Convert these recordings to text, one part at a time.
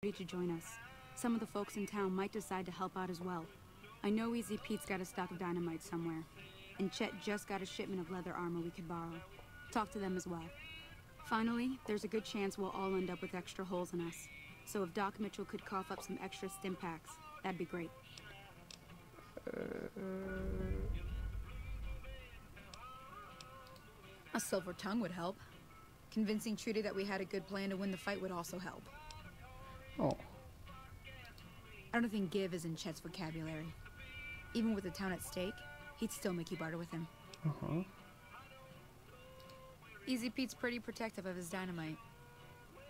To join us. Some of the folks in town might decide to help out as well. I know Easy Pete's got a stock of dynamite somewhere, and Chet just got a shipment of leather armor we could borrow. Talk to them as well. Finally, there's a good chance we'll all end up with extra holes in us. So if Doc Mitchell could cough up some extra stim packs, that'd be great. A silver tongue would help. Convincing Trudy that we had a good plan to win the fight would also help. Oh. I don't think give is in Chet's vocabulary. Even with the town at stake, he'd still make you barter with him. Uh-huh. Easy Pete's pretty protective of his dynamite.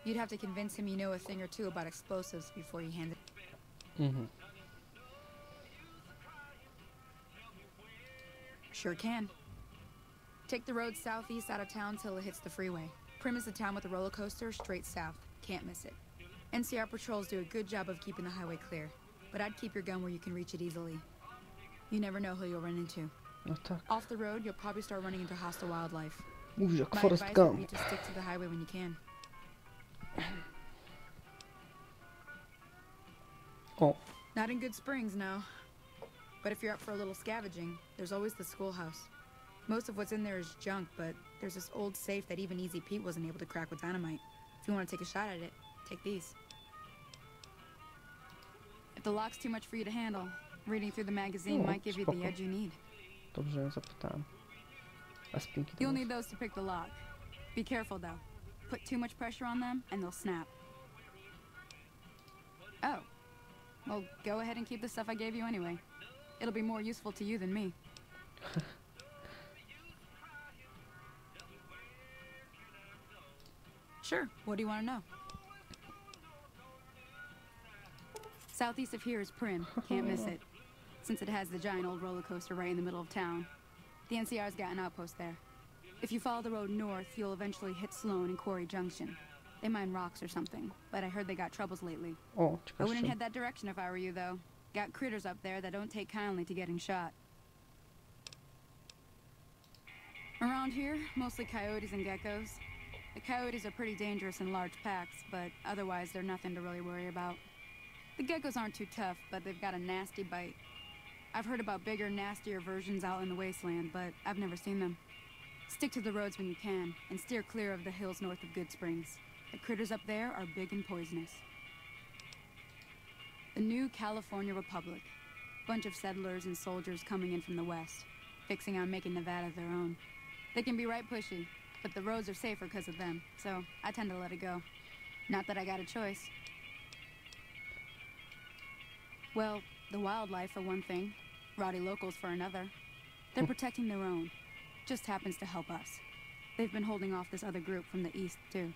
You'd have to convince him you know a thing or two about explosives before you hand it. Mm-hmm. Sure can. Take the road southeast out of town till it hits the freeway. Premise the town with a roller coaster straight south. Can't miss it. NCR patrols do a good job of keeping the highway clear, but I'd keep your gun where you can reach it easily. You never know who you'll run into. No tak. Off the road, you'll probably start running into hostile wildlife. Mówisz jak My Forrest advice would Gump. be to stick to the highway when you can. O, Not in Goodsprings, no. But if you're up for a little scavenging, there's always the schoolhouse. Most of what's in there is junk, but there's this old safe that even Easy Pete wasn't able to crack with dynamite. If you want to take a shot at it, take these. If the lock's too much for you to handle, reading through the magazine might give you the edge you need. dobrze ją zapytałem. A spinki to You'll jest? need those to pick the lock. Be careful though. Put too much pressure on them and they'll snap. Oh. Well, go ahead and keep the stuff I gave you anyway. It'll be more useful to you than me. Sure. What do you want to know? Southeast of here is Prim. Can't miss it. Since it has the giant old roller coaster right in the middle of town. The NCR's got an outpost there. If you follow the road north, you'll eventually hit Sloan and Quarry Junction. They mine rocks or something, but I heard they got troubles lately. O, I ciekawe wouldn't czym. head that direction if I were you, though. Got critters up there that don't take kindly to getting shot. Around here, mostly coyotes and geckos. The coyotes are pretty dangerous in large packs, but otherwise they're nothing to really worry about. The geckos aren't too tough, but they've got a nasty bite. I've heard about bigger, nastier versions out in the wasteland, but I've never seen them. Stick to the roads when you can, and steer clear of the hills north of Goodsprings. The critters up there are big and poisonous. The new California Republic. Bunch of settlers and soldiers coming in from the west, fixing on making Nevada their own. They can be right pushy, but the roads are safer because of them, so I tend to let it go. Not that I got a choice. Well, the wildlife for one thing, rowdy locals for another. They're protecting their own. Just happens to help us. They've been holding off this other group from the east, too.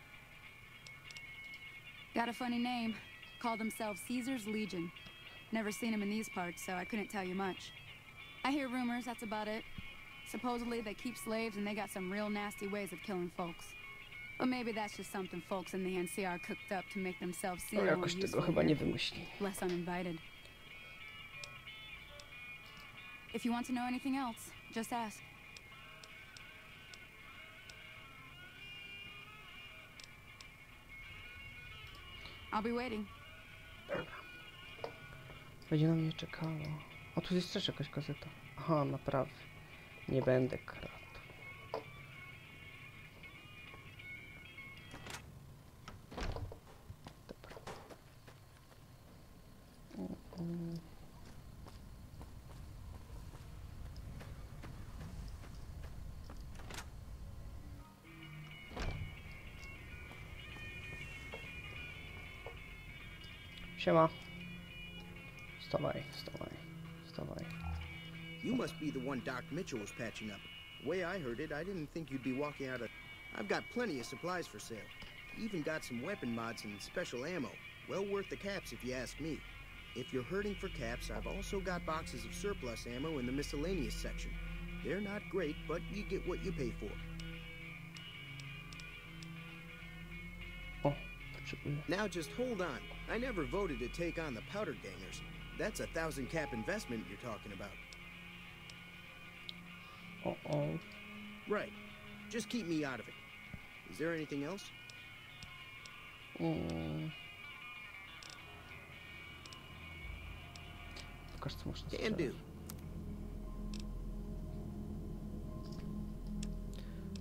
Got a funny name. Call themselves Caesar's Legion. Never seen them in these parts, so I couldn't tell you much. I hear rumors, that's about it. Supposedly they keep slaves and they got some real nasty ways of killing folks. But maybe that's just something folks in the NCR cooked up to make themselves seem O, more jakoś tego useful chyba here. nie wymyśli. Less uninvited. If you want to know anything else, just ask. I'll be waiting. Dobra. Będzie na mnie czekało. O, tu jest też jakaś gazeta. Aha, naprawy. Nie będę kradł. Dobra. Siema. Wstawaj, wstawaj, wstawaj. You must be the one Doc Mitchell was patching up. The way I heard it, I didn't think you'd be walking out of... I've got plenty of supplies for sale. Even got some weapon mods and special ammo. Well worth the caps if you ask me. If you're hurting for caps, I've also got boxes of surplus ammo in the miscellaneous section. They're not great, but you get what you pay for. O, potrzebuję. Now just hold on. I never voted to take on the powder gangers. That's a 1,000 cap investment you're talking about. O. Right. Just keep me out of it. Is there anything else? Pokaż, co można Can strzelać. do.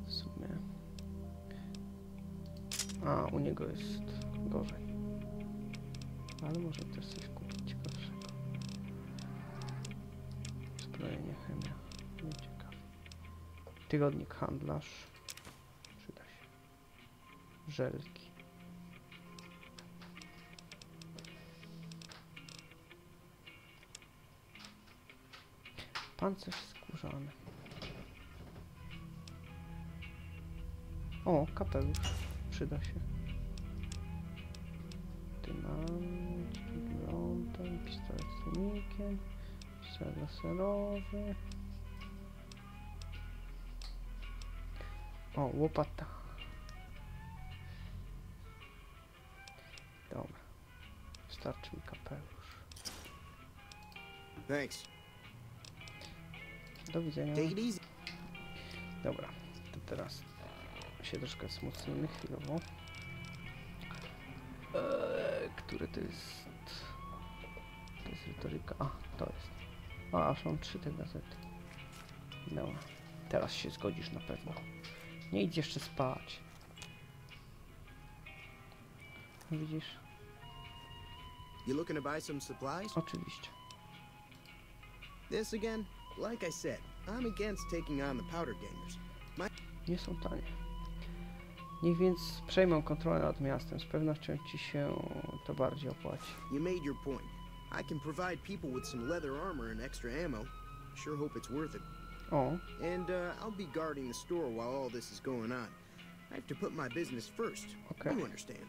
W sumie... A, u niego jest gorzej. Ale może też coś kupić ciekawszego. Zbrojenie, chemia. Nie ciekawe. Tygodnik handlarz. Przyda się. Żelki. Pancerz skórzany. O, kapelusz. Przyda się. Dynamit, lądem, pistolet z tłumikiem, pistolet laserowy. O, łopata. Dobra. Wystarczy mi kapelusz. Thanks. Do widzenia. Take it easy. Dobra, to teraz się troszkę wzmocnimy chwilowo. Który to jest? To jest retoryka. A, to jest. A, aż mam 3 te gazety. Dobra. Teraz się zgodzisz na pewno. Nie idź jeszcze spać. Widzisz? You looking to buy some supplies? Oczywiście. This again? Like I said, I'm against taking on the powder gangers. Nie są tanie. Niech więc przejmą kontrolę nad miastem. Z pewnością ci się to bardziej opłaci. You made your point. I can provide people with some leather armor and extra ammo. Sure hope it's worth it. O, And I'll be guarding the store while all this is going on. I have to put my business first. Okay. You understand?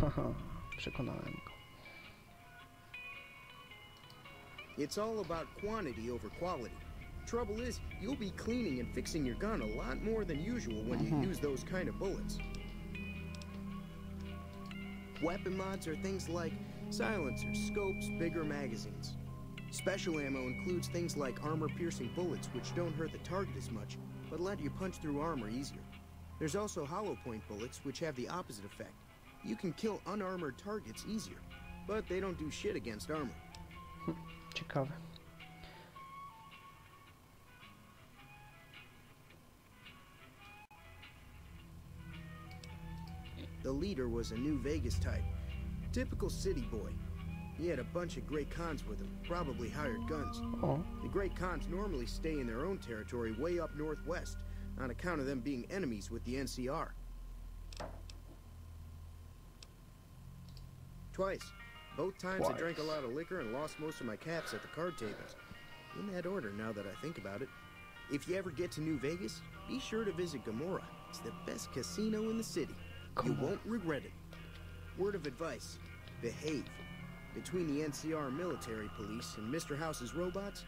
haha, przekonałem go. It's all about quantity over quality. Trouble is, you'll be cleaning and fixing your gun a lot more than usual when you use those kind of bullets. Weapon mods are things like silencers, scopes, bigger magazines. Special ammo includes things like armor-piercing bullets, which don't hurt the target as much, but let you punch through armor easier. There's also hollow point bullets, which have the opposite effect. You can kill unarmored targets easier, but they don't do shit against armor. Ciekawe. The leader was a New Vegas type. Typical city boy. He had a bunch of Great Khans with him, probably hired guns. O, The Great Khans normally stay in their own territory way up northwest, on account of them being enemies with the NCR. Twice. Both times I drank a lot of liquor and lost most of my caps at the card tables. In that order, now that I think about it. If you ever get to New Vegas, be sure to visit Gomorrah. It's the best casino in the city. You won't regret it. Word of advice, behave. Between the NCR military police and Mr. House's robots,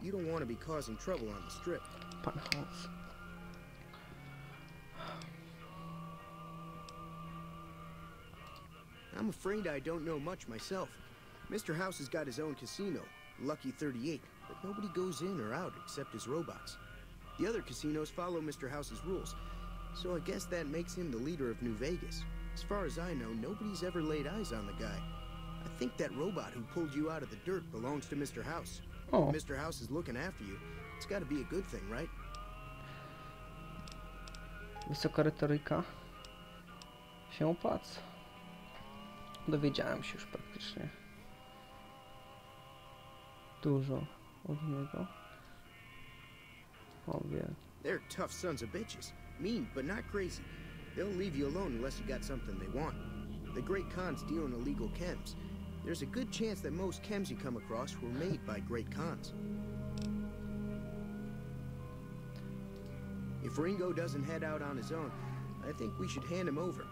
you don't want to be causing trouble on the strip. pan House. I'm afraid I don't know much myself. Mr. House has got his own casino, Lucky 38, but nobody goes in or out except his robots. The other casinos follow Mr. House's rules, so I guess that makes him the leader of New Vegas. As far as I know, nobody's ever laid eyes on the guy. I think that robot who pulled you out of the dirt belongs to Mr. House. O, If Mr. House is looking after you, it's got to be a good thing, right? wysoka retoryka się opłaca. Dowiedziałem się już praktycznie dużo od niego. O, wie. They're tough sons of bitches. Mean, but not crazy. They'll leave you alone unless you got something they want. The Great Khans deal in illegal chems. There's a good chance that most chems you come across were made by Great Khans. If Ringo doesn't head out on his own, I think we should hand him over.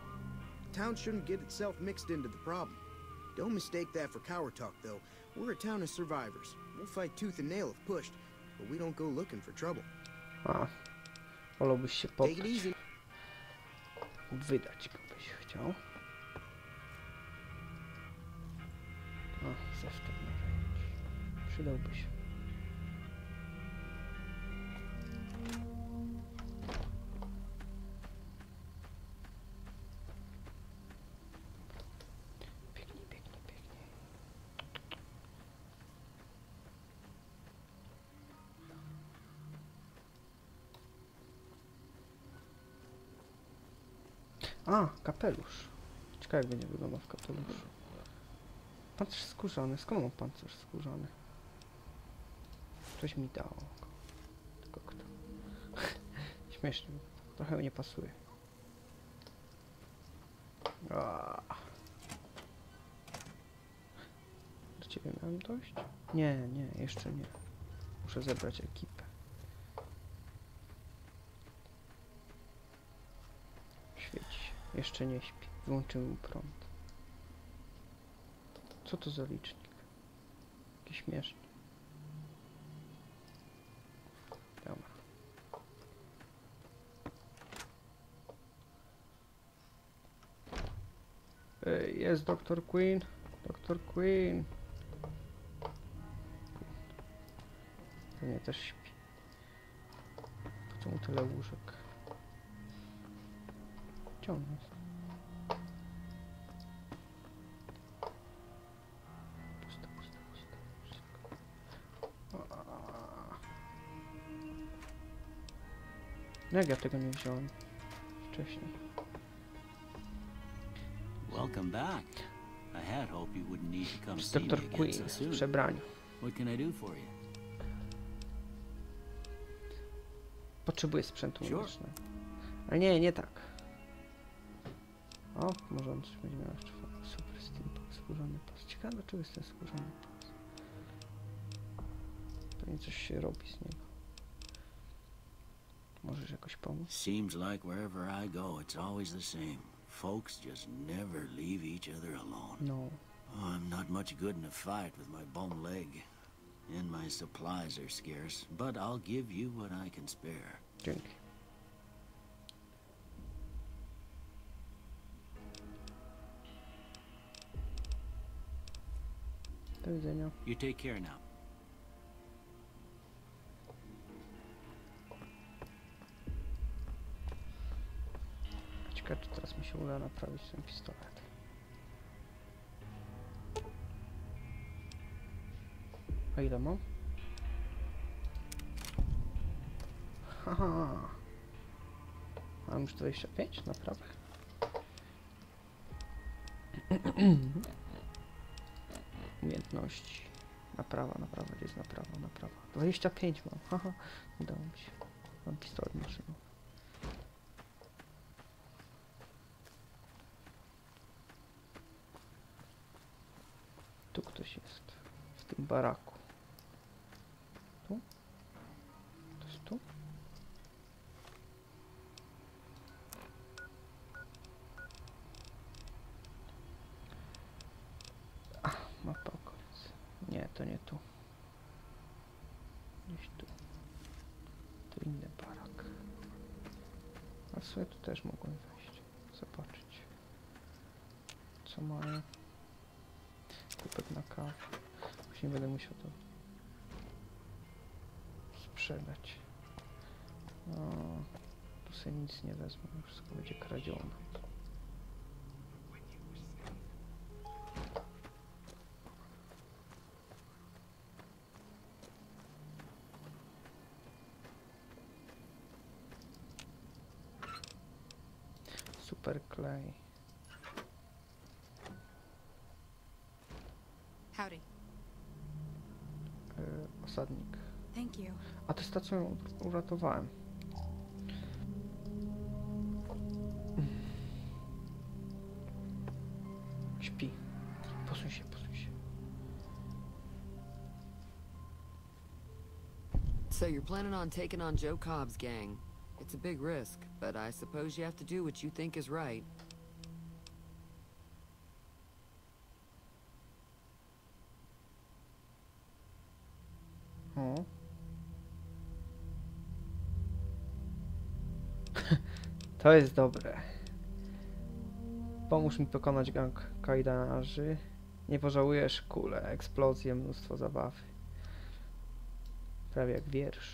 Town shouldn't get itself mixed into the problem. Don't mistake that for coward talk, though. We're a town of survivors. We'll fight tooth and nail if pushed, but we don't go looking for trouble. A, wolałbyś się Take it poddać. easy. Wydać go byś chciał. A, zestaw narzędzi. Przydałby się. Biegnij, biegnij, biegnij. A, kapelusz. Ciekawe jak będzie wyglądał w kapeluszu. Pancerz skórzany. Skąd mam pancerz skórzany? Ktoś mi dał. Tylko kto? Śmiesznie. Trochę nie pasuje. Do ciebie miałem dojść? Nie, jeszcze nie. Muszę zebrać ekipę. Świeci się. Jeszcze nie śpi. Wyłączymy mu prąd. Co to za licznik? Jakiś śmieszny. Dobra. Jest Dr. Queen. Dr. Queen. Pewnie też śpi. Po co mu tyle łóżek? Gdzie on jest? Puste. Wszystko. Jak ja tego nie wziąłem wcześniej? Welcome back. I had hoped you wouldn't need to come Jest see me Dr. again Queen so w soon. przebraniu. What can I do for you? Potrzebuję sprzętu Sure. medycznego. Ale nie tak. O, może on coś będzie miał jeszcze. Super steampunk, skórzany pas. Ciekawe dlaczego jest ten skórzany pas. Pewnie coś się robi z niego. Możesz jakoś pomóc? Seems like wherever I go, it's always the same. Folks just never leave each other alone. No. Oh, I'm not much good in a fight with my bum leg. And my supplies are scarce, but I'll give you what I can spare. Dzięki. Do widzenia. You take care now. Ciekawe, czy teraz mi się uda naprawić ten pistolet. A ile mam? Haha. Mam już 25? Naprawdę? Umiejętności. Naprawa. Gdzie jest naprawa? 25 mam. Haha. Udało mi się. Mam pistolet maszynowy. Tu ktoś jest. W tym baraku. Tu? To jest tu? Mapa okolicy. Nie, to nie tu. Gdzieś tu. To inny barak. A w sumie tu też mogłem wejść. Zobaczyć. Co mają. Kupek na kawę. Później będę musiał to sprzedać. No, tu sobie nic nie wezmę. Wszystko będzie kradzione. Super klej. Howdy. Osadnik. Thank you. A tę stację uratowałem. Śpi. Posuń się. So you're planning on taking on Joe Cobb's gang. It's a big risk, but I suppose you have to do what you think is right. O. To jest dobre. Pomóż mi pokonać gang kajdanarzy. Nie pożałujesz, kule, eksplozje, mnóstwo zabawy. Prawie jak wiersz.